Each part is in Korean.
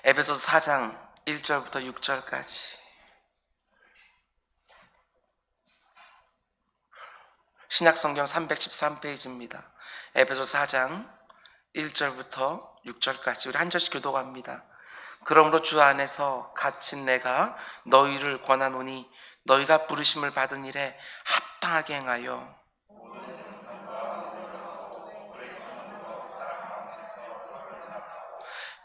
에베소서 4장 1절부터 6절까지 신약성경 313페이지입니다. 에베소서 4장 1절부터 6절까지 우리 한 절씩 교독합니다. 그러므로 주 안에서 갇힌 내가 너희를 권하노니 너희가 부르심을 받은 일에 합당하게 행하여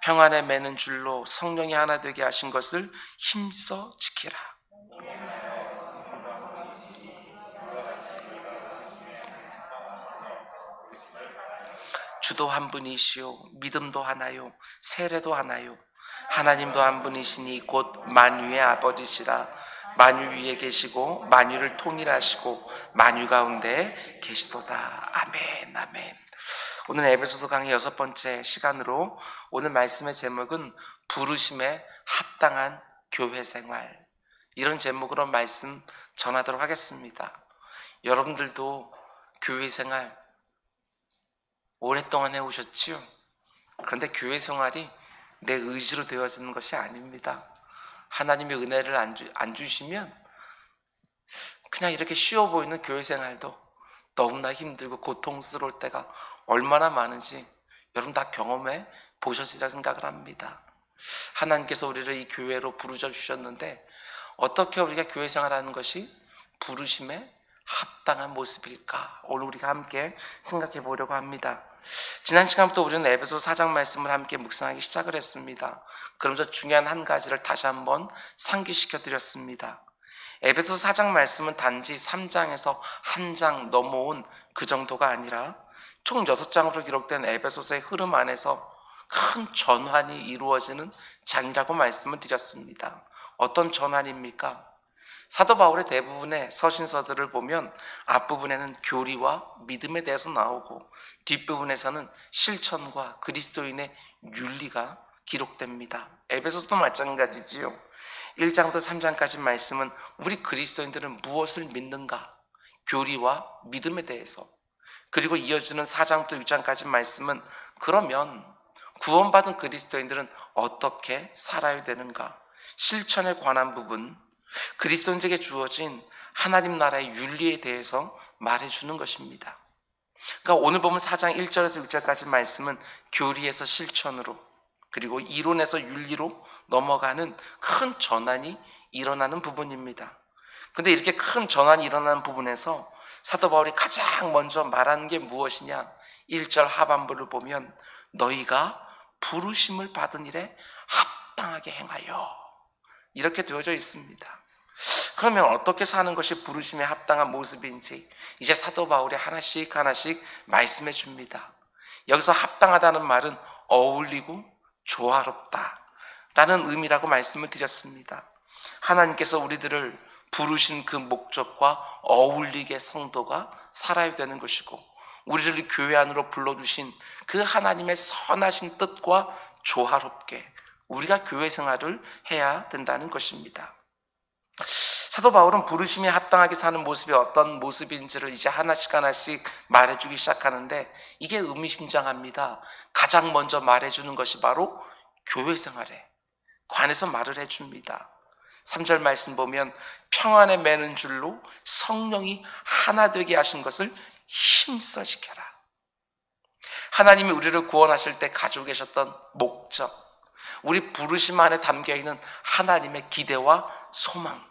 평안에 매는 줄로 성령이 하나 되게 하신 것을 힘써 지키라. 주도 한 분이시요 믿음도 하나요 세례도 하나요 하나님도 한 분이시니 곧 만유의 아버지시라. 만유 위에 계시고 만유를 통일하시고 만유 가운데 계시도다. 아멘. 아멘. 오늘 에베소서 강의 6번째 시간으로 오늘 말씀의 제목은 부르심에 합당한 교회 생활, 이런 제목으로 말씀 전하도록 하겠습니다. 여러분들도 교회 생활 오랫동안 해오셨지요? 그런데 교회 생활이 내 의지로 되어지는 것이 아닙니다. 하나님의 은혜를 안 주시면 그냥 이렇게 쉬워 보이는 교회 생활도 너무나 힘들고 고통스러울 때가 얼마나 많은지 여러분 다 경험해 보셨으리라 생각을 합니다. 하나님께서 우리를 이 교회로 부르셔 주셨는데 어떻게 우리가 교회 생활하는 것이 부르심에 합당한 모습일까? 오늘 우리가 함께 생각해 보려고 합니다. 지난 시간부터 우리는 에베소서 4장 말씀을 함께 묵상하기 시작을 했습니다. 그러면서 중요한 한 가지를 다시 한번 상기시켜 드렸습니다. 에베소서 4장 말씀은 단지 3장에서 한 장 넘어온 그 정도가 아니라 총 6장으로 기록된 에베소서의 흐름 안에서 큰 전환이 이루어지는 장이라고 말씀을 드렸습니다. 어떤 전환입니까? 사도 바울의 대부분의 서신서들을 보면 앞부분에는 교리와 믿음에 대해서 나오고 뒷부분에서는 실천과 그리스도인의 윤리가 기록됩니다. 에베소서도 마찬가지지요. 1장부터 3장까지 말씀은 우리 그리스도인들은 무엇을 믿는가? 교리와 믿음에 대해서. 그리고 이어지는 4장부터 6장까지 말씀은 그러면 구원받은 그리스도인들은 어떻게 살아야 되는가? 실천에 관한 부분, 그리스도인들에게 주어진 하나님 나라의 윤리에 대해서 말해주는 것입니다. 그러니까 오늘 보면 4장 1절에서 6절까지 말씀은 교리에서 실천으로 그리고 이론에서 윤리로 넘어가는 큰 전환이 일어나는 부분입니다. 그런데 이렇게 큰 전환이 일어나는 부분에서 사도 바울이 가장 먼저 말하는 게 무엇이냐? 1절 하반부를 보면 너희가 부르심을 받은 일에 합당하게 행하여, 이렇게 되어져 있습니다. 그러면 어떻게 사는 것이 부르심에 합당한 모습인지 이제 사도 바울이 하나씩 말씀해 줍니다. 여기서 합당하다는 말은 어울리고 조화롭다라는 의미라고 말씀을 드렸습니다. 하나님께서 우리들을 부르신 그 목적과 어울리게 성도가 살아야 되는 것이고 우리를 교회 안으로 불러주신 그 하나님의 선하신 뜻과 조화롭게 우리가 교회 생활을 해야 된다는 것입니다. 사도 바울은 부르심에 합당하게 사는 모습이 어떤 모습인지를 이제 하나씩 말해주기 시작하는데 이게 의미심장합니다. 가장 먼저 말해주는 것이 바로 교회 생활에 관해서 말을 해줍니다. 3절 말씀 보면 평안에 매는 줄로 성령이 하나 되게 하신 것을 힘써 지켜라. 하나님이 우리를 구원하실 때 가지고 계셨던 목적, 우리 부르심 안에 담겨있는 하나님의 기대와 소망,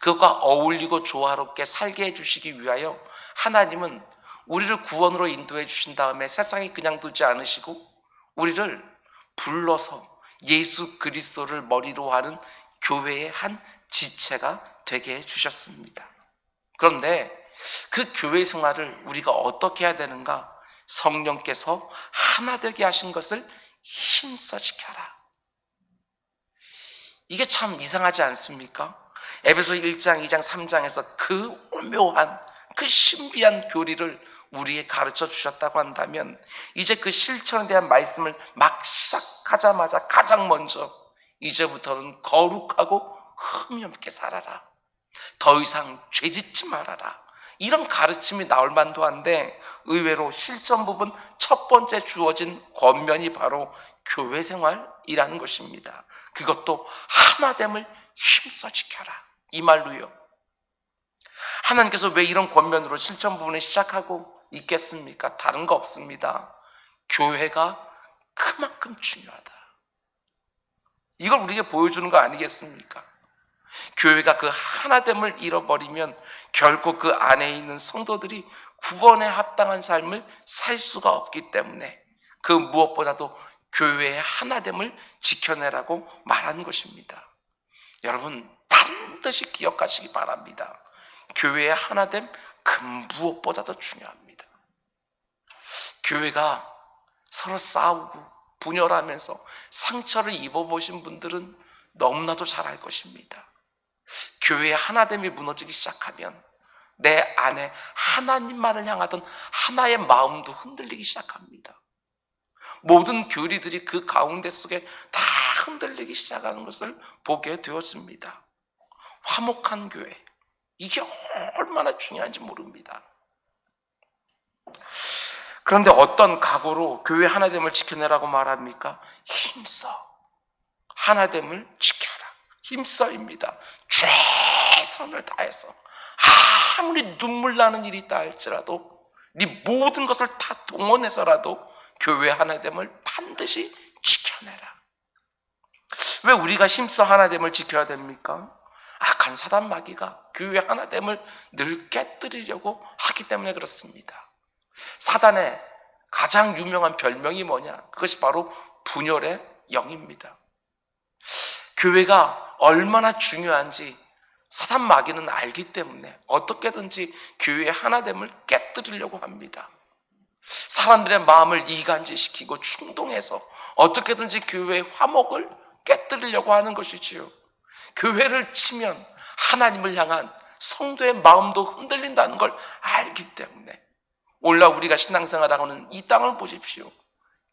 그것과 어울리고 조화롭게 살게 해주시기 위하여 하나님은 우리를 구원으로 인도해 주신 다음에 세상에 그냥 두지 않으시고 우리를 불러서 예수 그리스도를 머리로 하는 교회의 한 지체가 되게 해주셨습니다. 그런데 그 교회 생활을 우리가 어떻게 해야 되는가? 성령께서 하나 되게 하신 것을 힘써 지켜라. 이게 참 이상하지 않습니까? 에베소 1장, 2장, 3장에서 그 오묘한, 그 신비한 교리를 우리에게 가르쳐 주셨다고 한다면 이제 그 실천에 대한 말씀을 막 시작하자마자 가장 먼저 이제부터는 거룩하고 흠이 없게 살아라. 더 이상 죄짓지 말아라. 이런 가르침이 나올 만도 한데 의외로 실천 부분 첫 번째 주어진 권면이 바로 교회 생활이라는 것입니다. 그것도 하나됨을 힘써 지켜라. 이 말로요. 하나님께서 왜 이런 권면으로 실천 부분을 시작하고 있겠습니까? 다른 거 없습니다. 교회가 그만큼 중요하다. 이걸 우리에게 보여주는 거 아니겠습니까? 교회가 그 하나됨을 잃어버리면 결국 그 안에 있는 성도들이 구원에 합당한 삶을 살 수가 없기 때문에 그 무엇보다도 교회의 하나됨을 지켜내라고 말하는 것입니다. 여러분 반드시 기억하시기 바랍니다. 교회의 하나됨 그 무엇보다도 중요합니다. 교회가 서로 싸우고 분열하면서 상처를 입어보신 분들은 너무나도 잘 알 것입니다. 교회의 하나됨이 무너지기 시작하면 내 안에 하나님만을 향하던 하나의 마음도 흔들리기 시작합니다. 모든 교리들이 그 가운데 속에 다 흔들리기 시작하는 것을 보게 되었습니다. 화목한 교회, 이게 얼마나 중요한지 모릅니다. 그런데 어떤 각오로 교회 하나됨을 지켜내라고 말합니까? 힘써 하나됨을 지켜라. 힘써입니다. 최선을 다해서 아무리 눈물 나는 일이 있다 할지라도 네 모든 것을 다 동원해서라도 교회 하나됨을 반드시 지켜내라. 왜 우리가 힘써 하나됨을 지켜야 됩니까? 악한 사단 마귀가 교회 하나됨을 늘 깨뜨리려고 하기 때문에 그렇습니다. 사단의 가장 유명한 별명이 뭐냐? 그것이 바로 분열의 영입니다. 교회가 얼마나 중요한지 사단 마귀는 알기 때문에 어떻게든지 교회의 하나됨을 깨뜨리려고 합니다. 사람들의 마음을 이간질시키고 충동해서 어떻게든지 교회의 화목을 깨뜨리려고 하는 것이지요. 교회를 치면 하나님을 향한 성도의 마음도 흔들린다는 걸 알기 때문에 오늘날 우리가 신앙생활하고 하는 이 땅을 보십시오.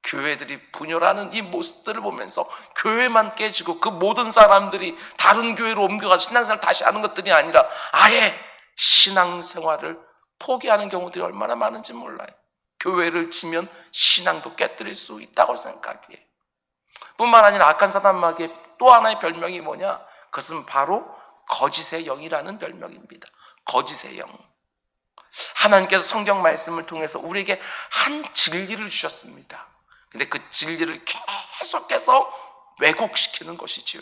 교회들이 분열하는 이 모습들을 보면서 교회만 깨지고 그 모든 사람들이 다른 교회로 옮겨가 신앙생활을 다시 하는 것들이 아니라 아예 신앙생활을 포기하는 경우들이 얼마나 많은지 몰라요. 교회를 치면 신앙도 깨뜨릴 수 있다고 생각해요. 뿐만 아니라 악한 사단 마귀의 또 하나의 별명이 뭐냐? 그것은 바로 거짓의 영이라는 별명입니다. 거짓의 영. 하나님께서 성경 말씀을 통해서 우리에게 한 진리를 주셨습니다. 근데 그 진리를 계속해서 왜곡시키는 것이지요.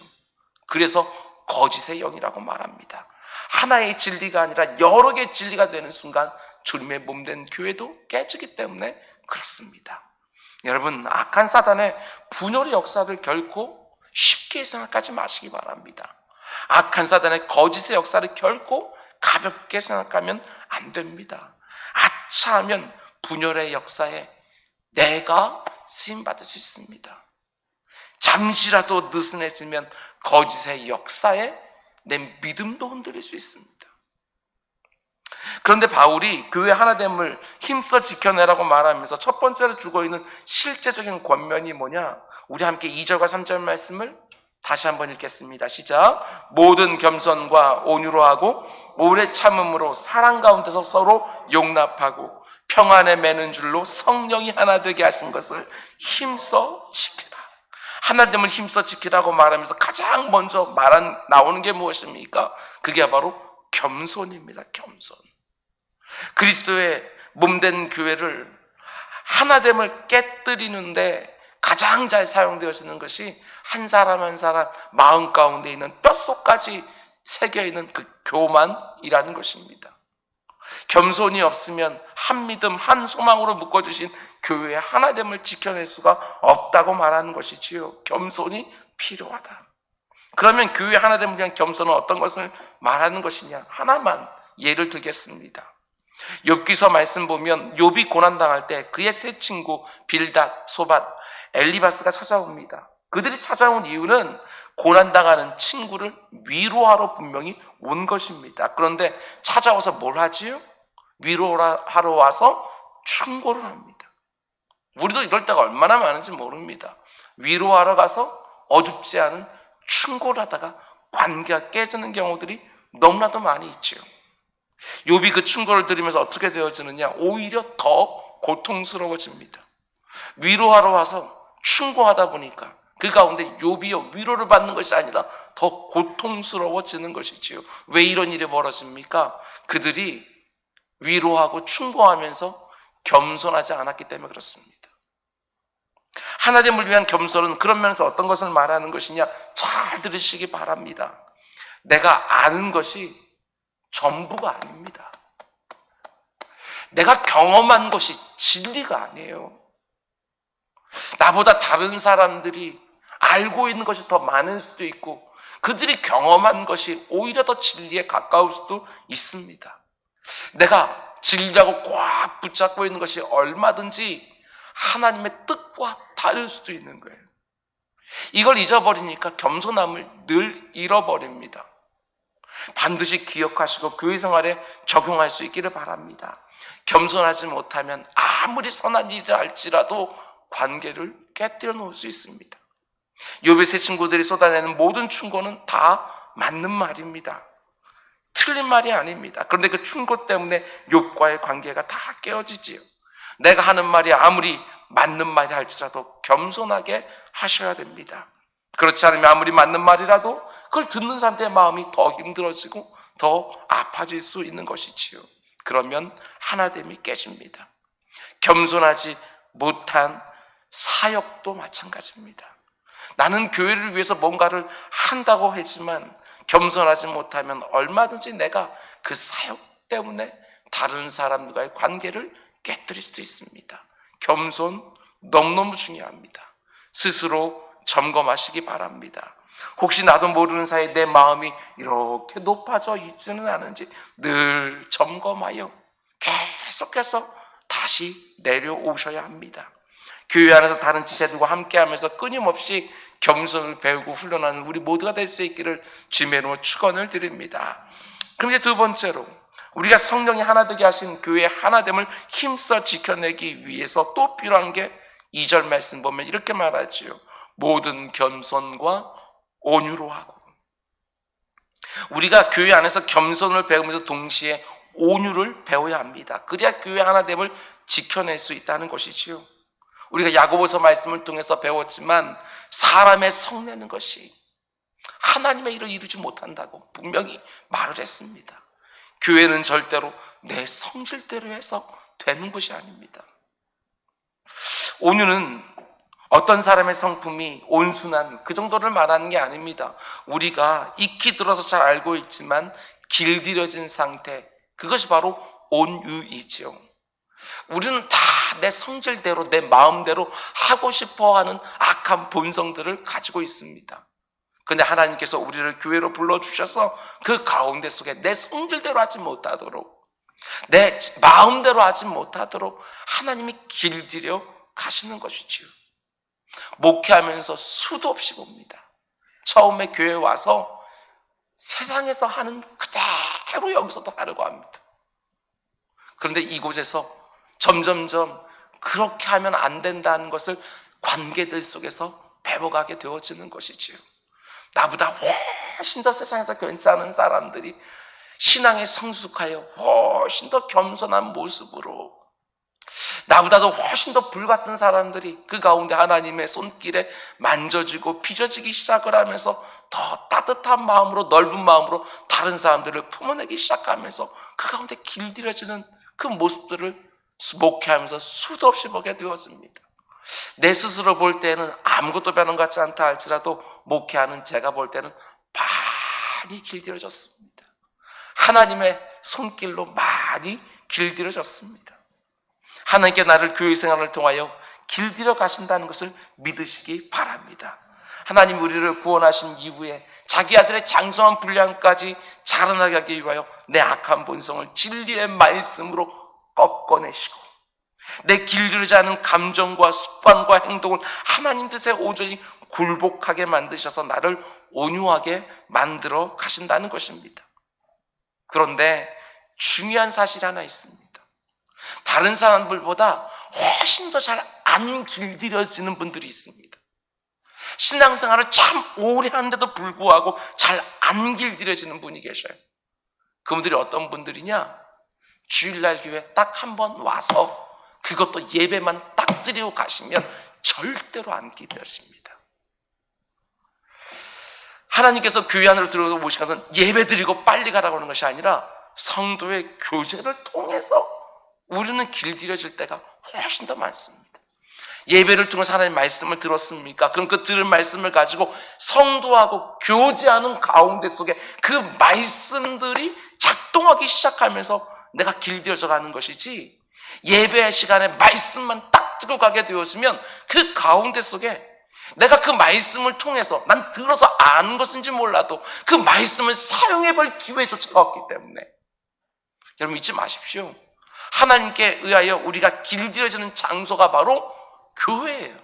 그래서 거짓의 영이라고 말합니다. 하나의 진리가 아니라 여러 개의 진리가 되는 순간 주님의 몸된 교회도 깨지기 때문에 그렇습니다. 여러분, 악한 사단의 분열의 역사를 결코 쉽게 생각하지 마시기 바랍니다. 악한 사단의 거짓의 역사를 결코 가볍게 생각하면 안 됩니다. 아차하면 분열의 역사에 내가 쓰임받을 수 있습니다. 잠시라도 느슨해지면 거짓의 역사에 내 믿음도 흔들릴 수 있습니다. 그런데 바울이 교회 하나됨을 힘써 지켜내라고 말하면서 첫 번째로 주고 있는 실제적인 권면이 뭐냐? 우리 함께 2절과 3절 말씀을 다시 한번 읽겠습니다. 시작. 모든 겸손과 온유로 하고 오래 참음으로 사랑 가운데서 서로 용납하고 평안에 매는 줄로 성령이 하나 되게 하신 것을 힘써 지키라. 하나됨을 힘써 지키라고 말하면서 가장 먼저 나오는 게 무엇입니까? 그게 바로 겸손입니다. 겸손. 그리스도의 몸된 교회를 하나됨을 깨뜨리는데 가장 잘 사용되어지는 것이 한 사람 한 사람 마음 가운데 있는 뼛속까지 새겨있는 그 교만이라는 것입니다. 겸손이 없으면 한 믿음 한 소망으로 묶어주신 교회의 하나됨을 지켜낼 수가 없다고 말하는 것이지요. 겸손이 필요하다. 그러면 교회 하나됨을 위한 겸손은 어떤 것을 말하는 것이냐? 하나만 예를 들겠습니다. 욥기서 말씀 보면 욥이 고난당할 때 그의 세 친구 빌닷, 소밧, 엘리바스가 찾아옵니다. 그들이 찾아온 이유는 고난당하는 친구를 위로하러 분명히 온 것입니다. 그런데 찾아와서 뭘 하지요? 위로하러 와서 충고를 합니다. 우리도 이럴 때가 얼마나 많은지 모릅니다. 위로하러 가서 어줍지 않은 충고를 하다가 관계가 깨지는 경우들이 너무나도 많이 있죠. 욥이 그 충고를 들으면서 어떻게 되어지느냐? 오히려 더 고통스러워집니다. 위로하러 와서 충고하다 보니까 그 가운데 욥이요, 위로를 받는 것이 아니라 더 고통스러워지는 것이지요. 왜 이런 일이 벌어집니까? 그들이 위로하고 충고하면서 겸손하지 않았기 때문에 그렇습니다. 하나님을 위한 겸손은 그런 면에서 어떤 것을 말하는 것이냐? 잘 들으시기 바랍니다. 내가 아는 것이 전부가 아닙니다. 내가 경험한 것이 진리가 아니에요. 나보다 다른 사람들이 알고 있는 것이 더 많을 수도 있고 그들이 경험한 것이 오히려 더 진리에 가까울 수도 있습니다. 내가 진리하고 꽉 붙잡고 있는 것이 얼마든지 하나님의 뜻과 다를 수도 있는 거예요. 이걸 잊어버리니까 겸손함을 늘 잃어버립니다. 반드시 기억하시고 교회 생활에 적용할 수 있기를 바랍니다. 겸손하지 못하면 아무리 선한 일이라 할지라도 관계를 깨뜨려 놓을 수 있습니다. 욥의 세 친구들이 쏟아내는 모든 충고는 다 맞는 말입니다. 틀린 말이 아닙니다. 그런데 그 충고 때문에 욥과의 관계가 다 깨어지지요. 내가 하는 말이 아무리 맞는 말이 할지라도 겸손하게 하셔야 됩니다. 그렇지 않으면 아무리 맞는 말이라도 그걸 듣는 사람들의 마음이 더 힘들어지고 더 아파질 수 있는 것이지요. 그러면 하나됨이 깨집니다. 겸손하지 못한 사역도 마찬가지입니다. 나는 교회를 위해서 뭔가를 한다고 하지만 겸손하지 못하면 얼마든지 내가 그 사역 때문에 다른 사람들과의 관계를 깨뜨릴 수도 있습니다. 겸손 너무너무 중요합니다. 스스로 점검하시기 바랍니다. 혹시 나도 모르는 사이에 내 마음이 이렇게 높아져 있지는 않은지 늘 점검하여 계속해서 다시 내려오셔야 합니다. 교회 안에서 다른 지체들과 함께하면서 끊임없이 겸손을 배우고 훈련하는 우리 모두가 될 수 있기를 주님으로 축원을 드립니다. 그럼 이제 두 번째로 우리가 성령이 하나 되게 하신 교회의 하나됨을 힘써 지켜내기 위해서 또 필요한 게 2절 말씀 보면 이렇게 말하지요. 모든 겸손과 온유로 하고. 우리가 교회 안에서 겸손을 배우면서 동시에 온유를 배워야 합니다. 그래야 교회 하나됨을 지켜낼 수 있다는 것이지요. 우리가 야고보서 말씀을 통해서 배웠지만 사람의 성내는 것이 하나님의 일을 이루지 못한다고 분명히 말을 했습니다. 교회는 절대로 내 성질대로 해서 되는 것이 아닙니다. 온유는 어떤 사람의 성품이 온순한 그 정도를 말하는 게 아닙니다. 우리가 익히 들어서 잘 알고 있지만 길들여진 상태, 그것이 바로 온유이지요. 우리는 다 내 성질대로 내 마음대로 하고 싶어하는 악한 본성들을 가지고 있습니다. 그런데 하나님께서 우리를 교회로 불러주셔서 그 가운데 속에 내 성질대로 하지 못하도록 내 마음대로 하지 못하도록 하나님이 길들여 가시는 것이지요. 목회하면서 수도 없이 봅니다. 처음에 교회에 와서 세상에서 하는 그대로 여기서도 하려고 합니다. 그런데 이곳에서 점점점 그렇게 하면 안 된다는 것을 관계들 속에서 배워가게 되어지는 것이지요. 나보다 훨씬 더 세상에서 괜찮은 사람들이 신앙에 성숙하여 훨씬 더 겸손한 모습으로 나보다도 훨씬 더 불같은 사람들이 그 가운데 하나님의 손길에 만져지고 빚어지기 시작을 하면서 더 따뜻한 마음으로 넓은 마음으로 다른 사람들을 품어내기 시작하면서 그 가운데 길들여지는 그 모습들을 목회하면서 수도 없이 보게 되어집니다. 내 스스로 볼 때는 아무것도 변한 것 같지 않다 할지라도 목회하는 제가 볼 때는 많이 길들여졌습니다. 하나님의 손길로 많이 길들여졌습니다. 하나님께 나를 교회 생활을 통하여 길들여 가신다는 것을 믿으시기 바랍니다. 하나님 우리를 구원하신 이후에 자기 아들의 장성한 분량까지 자라나게 하기 위하여 내 악한 본성을 진리의 말씀으로 꺾어내시고 내 길들이지 않은 감정과 습관과 행동을 하나님 뜻에 온전히 굴복하게 만드셔서 나를 온유하게 만들어 가신다는 것입니다. 그런데 중요한 사실이 하나 있습니다. 다른 사람들보다 훨씬 더 잘 안 길들여지는 분들이 있습니다. 신앙생활을 참 오래 하는데도 불구하고 잘 안 길들여지는 분이 계셔요. 그분들이 어떤 분들이냐? 주일날 교회 딱 한 번 와서 그것도 예배만 딱 드리고 가시면 절대로 안 기다리십니다. 하나님께서 교회 안으로 들어오고 모신 것은 예배 드리고 빨리 가라고 하는 것이 아니라 성도의 교제를 통해서 우리는 길들여질 때가 훨씬 더 많습니다. 예배를 통해서 하나님의 말씀을 들었습니까? 그럼 그 들은 말씀을 가지고 성도하고 교제하는 가운데 속에 그 말씀들이 작동하기 시작하면서 내가 길들여져 가는 것이지, 예배 시간에 말씀만 딱 들고 가게 되어지면 그 가운데 속에 내가 그 말씀을 통해서 난 들어서 아는 것인지 몰라도 그 말씀을 사용해 볼 기회조차가 없기 때문에 여러분 잊지 마십시오. 하나님께 의하여 우리가 길들여지는 장소가 바로 교회예요.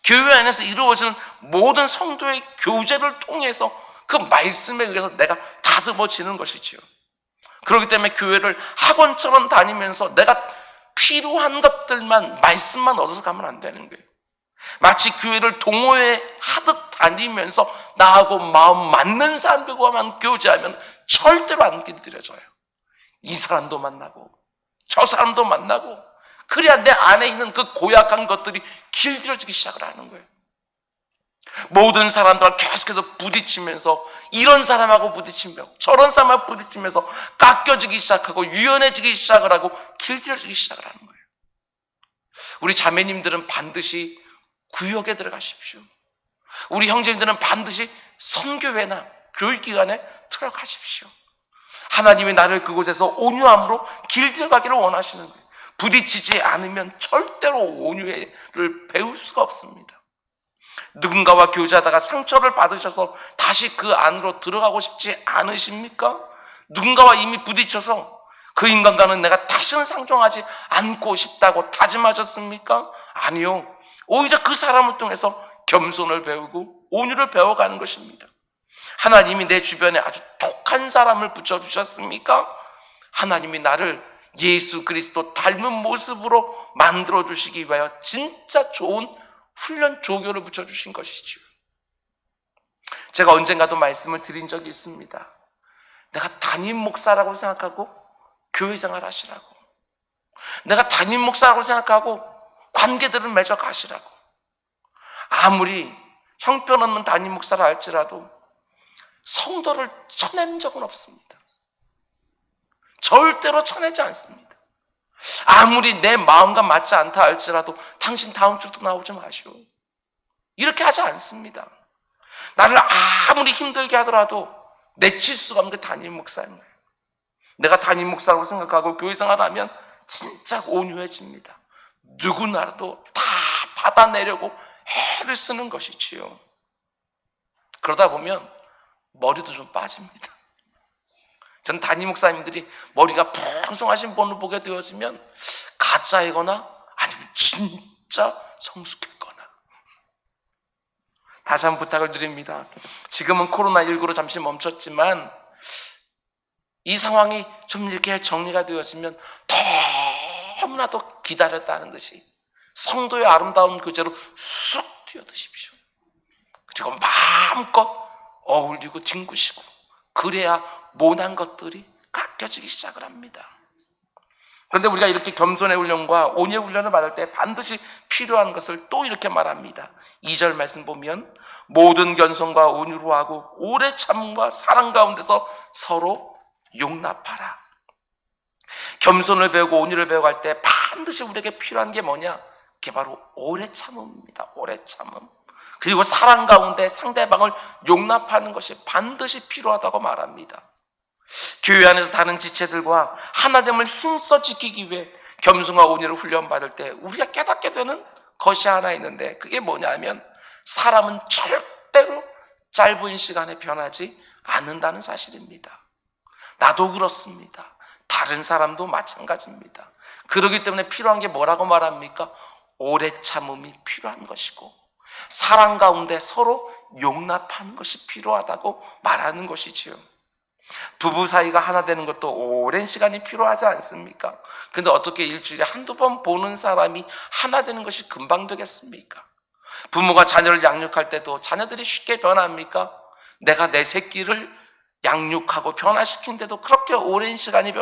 교회 안에서 이루어지는 모든 성도의 교제를 통해서 그 말씀에 의해서 내가 다듬어지는 것이지요. 그렇기 때문에 교회를 학원처럼 다니면서 내가 필요한 것들만 말씀만 얻어서 가면 안 되는 거예요. 마치 교회를 동호회 하듯 다니면서 나하고 마음 맞는 사람들과만 교제하면 절대로 안 길들여져요. 이 사람도 만나고 저 사람도 만나고 그래야 내 안에 있는 그 고약한 것들이 길들여지기 시작을 하는 거예요. 모든 사람들과 계속해서 부딪히면서 이런 사람하고 부딪히며 저런 사람하고 부딪히면서 깎여지기 시작하고 유연해지기 시작을 하고 길들여지기 시작을 하는 거예요. 우리 자매님들은 반드시 구역에 들어가십시오. 우리 형제님들은 반드시 선교회나 교육기관에 들어가십시오. 하나님이 나를 그곳에서 온유함으로 길들여가기를 원하시는 거예요. 부딪히지 않으면 절대로 온유를 배울 수가 없습니다. 누군가와 교제하다가 상처를 받으셔서 다시 그 안으로 들어가고 싶지 않으십니까? 누군가와 이미 부딪혀서 그 인간과는 내가 다시는 상종하지 않고 싶다고 다짐하셨습니까? 아니요. 오히려 그 사람을 통해서 겸손을 배우고 온유를 배워가는 것입니다. 하나님이 내 주변에 아주 독한 사람을 붙여주셨습니까? 하나님이 나를 예수 그리스도 닮은 모습으로 만들어주시기 위하여 진짜 좋은 훈련 조교를 붙여주신 것이죠. 제가 언젠가도 말씀을 드린 적이 있습니다. 내가 담임 목사라고 생각하고 교회 생활 하시라고. 내가 담임 목사라고 생각하고 관계들을 맺어 가시라고. 아무리 형편없는 담임 목사라 할지라도 성도를 쳐낸 적은 없습니다. 절대로 쳐내지 않습니다. 아무리 내 마음과 맞지 않다 할지라도 당신 다음 주부터 나오지 마시오. 이렇게 하지 않습니다. 나를 아무리 힘들게 하더라도 내칠 수가 없는 게 담임 목사인 거예요. 내가 담임 목사라고 생각하고 교회 생활하면 진짜 온유해집니다. 누구나라도 다 받아내려고 애를 쓰는 것이지요. 그러다 보면 머리도 좀 빠집니다. 전 담임 목사님들이 머리가 풍성하신 분을 보게 되어지면 가짜이거나 아니면 진짜 성숙했거나. 다시 한번 부탁을 드립니다. 지금은 코로나19로 잠시 멈췄지만 이 상황이 좀 이렇게 정리가 되었으면 너무나도 기다렸다는 듯이 성도의 아름다운 교제로 쑥 뛰어드십시오. 그리고 마음껏 어울리고 뒹구시고 그래야 모난 것들이 깎여지기 시작을 합니다. 그런데 우리가 이렇게 겸손의 훈련과 온유의 훈련을 받을 때 반드시 필요한 것을 또 이렇게 말합니다. 2절 말씀 보면 모든 겸손과 온유로 하고 오래 참음과 사랑 가운데서 서로 용납하라. 겸손을 배우고 온유를 배워갈 때 반드시 우리에게 필요한 게 뭐냐? 그게 바로 오래 참음입니다. 오래 참음. 그리고 사랑 가운데 상대방을 용납하는 것이 반드시 필요하다고 말합니다. 교회 안에서 다른 지체들과 하나됨을 힘써 지키기 위해 겸손과 온유를 훈련받을 때 우리가 깨닫게 되는 것이 하나 있는데 그게 뭐냐면 사람은 절대로 짧은 시간에 변하지 않는다는 사실입니다. 나도 그렇습니다. 다른 사람도 마찬가지입니다. 그렇기 때문에 필요한 게 뭐라고 말합니까? 오래 참음이 필요한 것이고 사랑 가운데 서로 용납하는 것이 필요하다고 말하는 것이지요. 부부 사이가 하나 되는 것도 오랜 시간이 필요하지 않습니까? 그런데 어떻게 일주일에 한두 번 보는 사람이 하나 되는 것이 금방 되겠습니까? 부모가 자녀를 양육할 때도 자녀들이 쉽게 변합니까? 내가 내 새끼를 양육하고 변화시키는데도 그렇게 오랜 시간이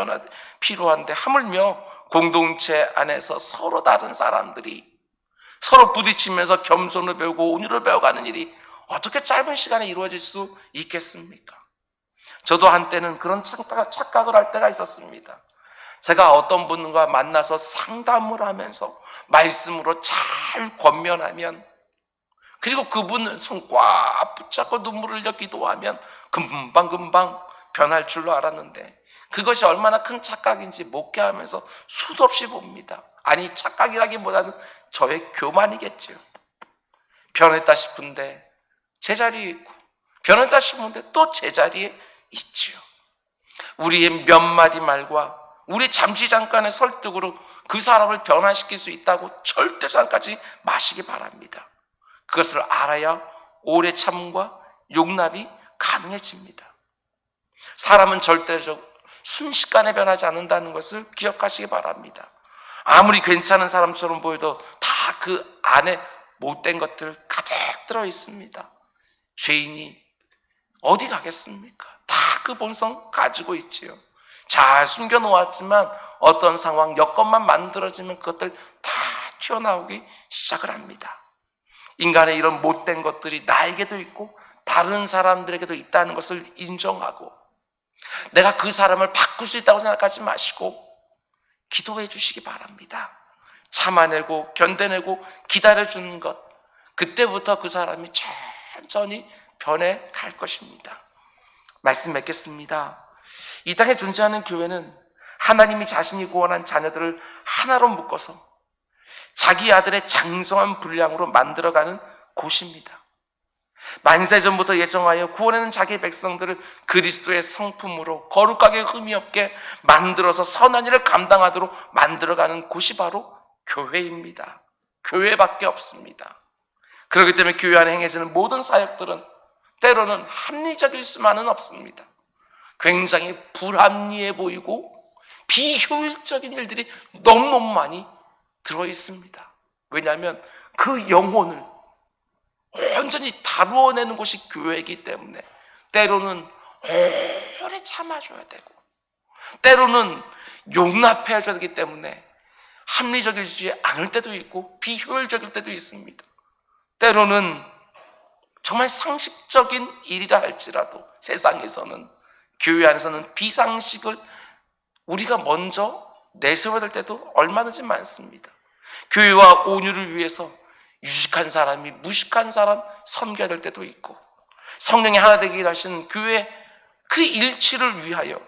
필요한데, 하물며 공동체 안에서 서로 다른 사람들이 서로 부딪히면서 겸손을 배우고 온유를 배워가는 일이 어떻게 짧은 시간에 이루어질 수 있겠습니까? 저도 한때는 그런 착각을 할 때가 있었습니다. 제가 어떤 분과 만나서 상담을 하면서 말씀으로 잘 권면하면, 그리고 그분은 손 꽉 붙잡고 눈물을 흘려 기도하면 금방금방 변할 줄로 알았는데, 그것이 얼마나 큰 착각인지 목회하면서 수도 없이 봅니다. 아니, 착각이라기보다는 저의 교만이겠죠. 변했다 싶은데 제자리에 있고, 변했다 싶은데 또 제자리에 있지요. 우리의 몇 마디 말과 우리 잠시 잠깐의 설득으로 그 사람을 변화시킬 수 있다고 절대상까지 마시기 바랍니다. 그것을 알아야 오래 참음과 용납이 가능해집니다. 사람은 절대적으로 순식간에 변하지 않는다는 것을 기억하시기 바랍니다. 아무리 괜찮은 사람처럼 보여도 다 그 안에 못된 것들 가득 들어 있습니다. 죄인이 어디 가겠습니까? 다 그 본성 가지고 있지요. 잘 숨겨놓았지만 어떤 상황, 여건만 만들어지면 그것들 다 튀어나오기 시작을 합니다. 인간의 이런 못된 것들이 나에게도 있고 다른 사람들에게도 있다는 것을 인정하고, 내가 그 사람을 바꿀 수 있다고 생각하지 마시고 기도해 주시기 바랍니다. 참아내고 견뎌내고 기다려주는 것, 그때부터 그 사람이 천천히 변해갈 것입니다. 말씀 맺겠습니다. 이 땅에 존재하는 교회는 하나님이 자신이 구원한 자녀들을 하나로 묶어서 자기 아들의 장성한 분량으로 만들어가는 곳입니다. 만세전부터 예정하여 구원하는 자기 백성들을 그리스도의 성품으로 거룩하게 흠이 없게 만들어서 선한 일을 감당하도록 만들어가는 곳이 바로 교회입니다. 교회밖에 없습니다. 그렇기 때문에 교회 안에 행해지는 모든 사역들은 때로는 합리적일 수만은 없습니다. 굉장히 불합리해 보이고 비효율적인 일들이 너무너무 많이 들어있습니다. 왜냐하면 그 영혼을 온전히 다루어내는 곳이 교회이기 때문에 때로는 오래 참아줘야 되고, 때로는 용납해줘야 되기 때문에 합리적이지 않을 때도 있고 비효율적일 때도 있습니다. 때로는 정말 상식적인 일이라 할지라도 세상에서는, 교회 안에서는 비상식을 우리가 먼저 내세워야 될 때도 얼마든지 많습니다. 교회와 온유를 위해서 유식한 사람이 무식한 사람 섬겨야 될 때도 있고, 성령이 하나 되게 하신 교회 그 일치를 위하여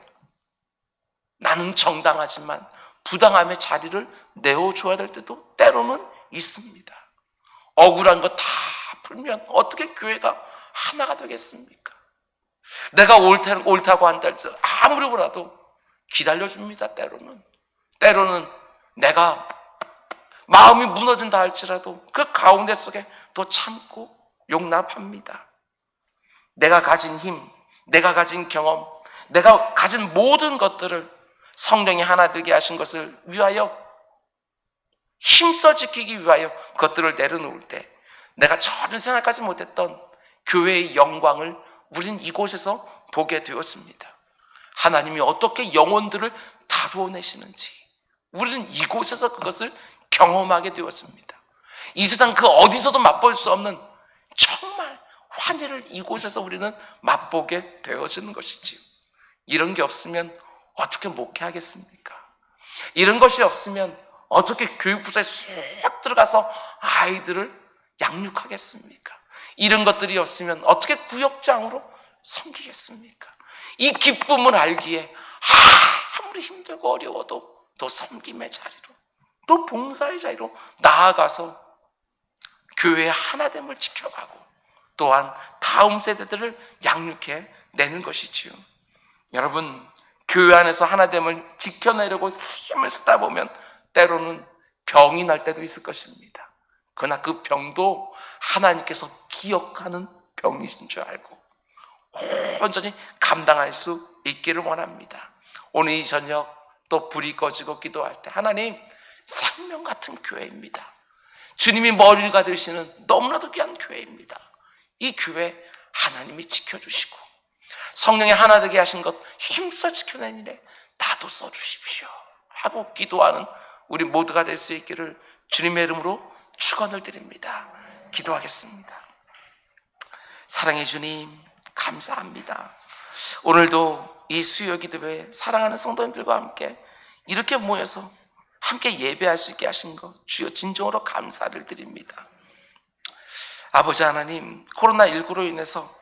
나는 정당하지만 부당함의 자리를 내어줘야 될 때도 때로는 있습니다. 억울한 거 다 풀면 어떻게 교회가 하나가 되겠습니까? 내가 옳다고 한다 해서 아무리 보라도 기다려줍니다. 때로는 내가 마음이 무너진다 할지라도 그 가운데 속에 또 참고 용납합니다. 내가 가진 힘, 내가 가진 경험, 내가 가진 모든 것들을 성령이 하나 되게 하신 것을 위하여 힘써 지키기 위하여 그것들을 내려놓을 때 내가 전혀 생각하지 못했던 교회의 영광을 우린 이곳에서 보게 되었습니다. 하나님이 어떻게 영혼들을 다루어내시는지 우리는 이곳에서 그것을 경험하게 되었습니다. 이 세상 그 어디서도 맛볼 수 없는 정말 환희를 이곳에서 우리는 맛보게 되어지는 것이지요. 이런 게 없으면 어떻게 목회하겠습니까? 이런 것이 없으면 어떻게 교육부서에 쏙 들어가서 아이들을 양육하겠습니까? 이런 것들이 없으면 어떻게 구역장으로 섬기겠습니까? 이 기쁨을 알기에 아무리 힘들고 어려워도 또 섬김의 자리로, 또 봉사의 자리로 나아가서 교회의 하나됨을 지켜가고 또한 다음 세대들을 양육해 내는 것이지요. 여러분, 교회 안에서 하나됨을 지켜내려고 힘을 쓰다 보면 때로는 병이 날 때도 있을 것입니다. 그러나 그 병도 하나님께서 기억하는 병이신 줄 알고 온전히 감당할 수 있기를 원합니다. 오늘 이 저녁 또 불이 꺼지고 기도할 때 하나님, 생명 같은 교회입니다. 주님이 머리가 되시는 너무나도 귀한 교회입니다. 이 교회 하나님이 지켜주시고 성령이 하나 되게 하신 것 힘써 지켜낸 일에 나도 써주십시오 하고 기도하는 우리 모두가 될 수 있기를 주님의 이름으로 축원을 드립니다. 기도하겠습니다. 사랑해 주님 감사합니다. 오늘도 이 수요 기도회에 사랑하는 성도님들과 함께 이렇게 모여서 함께 예배할 수 있게 하신 것 주여 진정으로 감사를 드립니다. 아버지 하나님, 코로나19로 인해서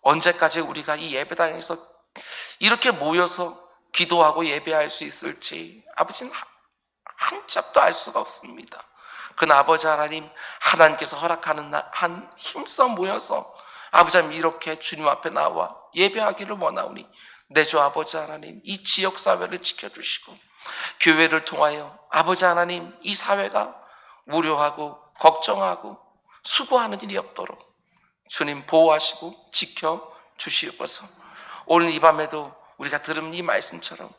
언제까지 우리가 이 예배당에서 이렇게 모여서 기도하고 예배할 수 있을지 아버지는 한 짝도 알 수가 없습니다. 그러나 아버지 하나님, 하나님께서 허락하는 한 힘써 모여서 아버지 하나님 이렇게 주님 앞에 나와 예배하기를 원하오니 내 주 아버지 하나님, 이 지역사회를 지켜주시고 교회를 통하여 아버지 하나님 이 사회가 우려하고 걱정하고 수고하는 일이 없도록 주님 보호하시고 지켜주시옵소서. 오늘 이 밤에도 우리가 들은 이 말씀처럼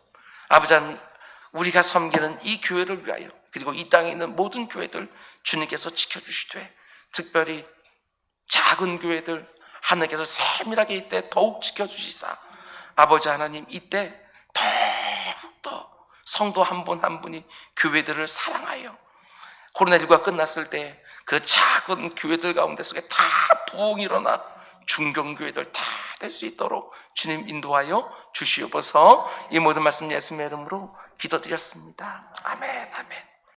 아버지 하나님 우리가 섬기는 이 교회를 위하여 그리고 이 땅에 있는 모든 교회들 주님께서 지켜주시되 특별히 작은 교회들 하나님께서 세밀하게 이때 더욱 지켜주시사 아버지 하나님 이때 더욱더 성도 한 분 한 분이 교회들을 사랑하여 코로나19가 끝났을 때 그 작은 교회들 가운데 속에 다 부흥이 일어나 중견교회들 다 될 수 있도록 주님 인도하여 주시옵소서. 이 모든 말씀 예수님의 이름으로 기도드렸습니다. 아멘 아멘.